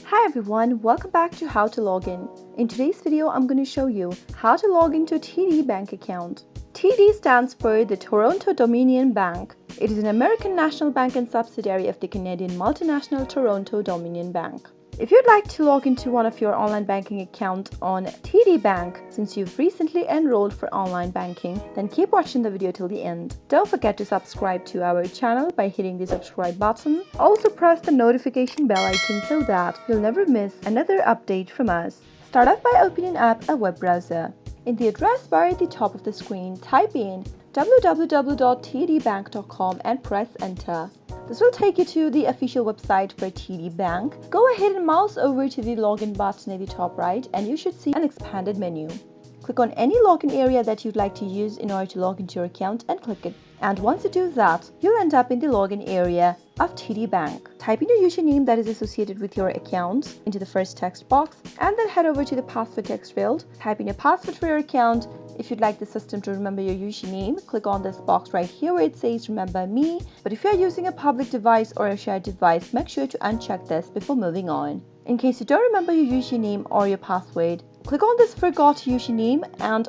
Hi everyone, welcome back to How to Login. In today's video, I'm going to show you how to log into TD Bank account. TD stands for the Toronto Dominion Bank. It is an American national bank and subsidiary of the Canadian multinational Toronto Dominion Bank. If you'd like to log into one of your online banking accounts on TD Bank since you've recently enrolled for online banking, then keep watching the video till the end. Don't forget to subscribe to our channel by hitting the subscribe button. Also press the notification bell icon so that you'll never miss another update from us. Start off by opening up a web browser. In the address bar at the top of the screen, type in www.tdbank.com and press enter. This will take you to the official website for TD Bank. Go ahead and mouse over to the login button at the top right and you should see an expanded menu. Click on any login area that you'd like to use in order to log into your account and click it. And once you do that, you'll end up in the login area of TD Bank. Type in your username that is associated with your account into the first text box and then head over to the password text field. Type in a password for your account. If you'd like the system to remember your username, click on this box right here where it says remember me. But if you're using a public device or a shared device, make sure to uncheck this before moving on. In case you don't remember your username or your password, click on this forgot username and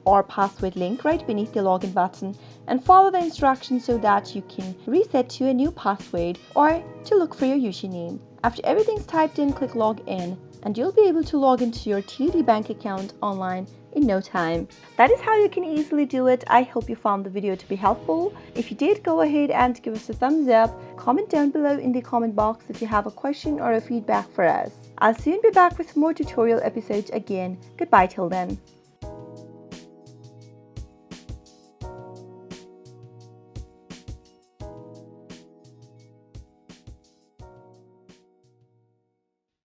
/or password link right beneath the login button and follow the instructions so that you can reset to a new password or to look for your username. After everything's typed in, click log in and you'll be able to log into your TD Bank account online in no time. That is how you can easily do it. I hope you found the video to be helpful. If you did, go ahead and give us a thumbs up. Comment down below in the comment box if you have a question or a feedback for us. I'll soon be back with more tutorial episodes again. Goodbye till then.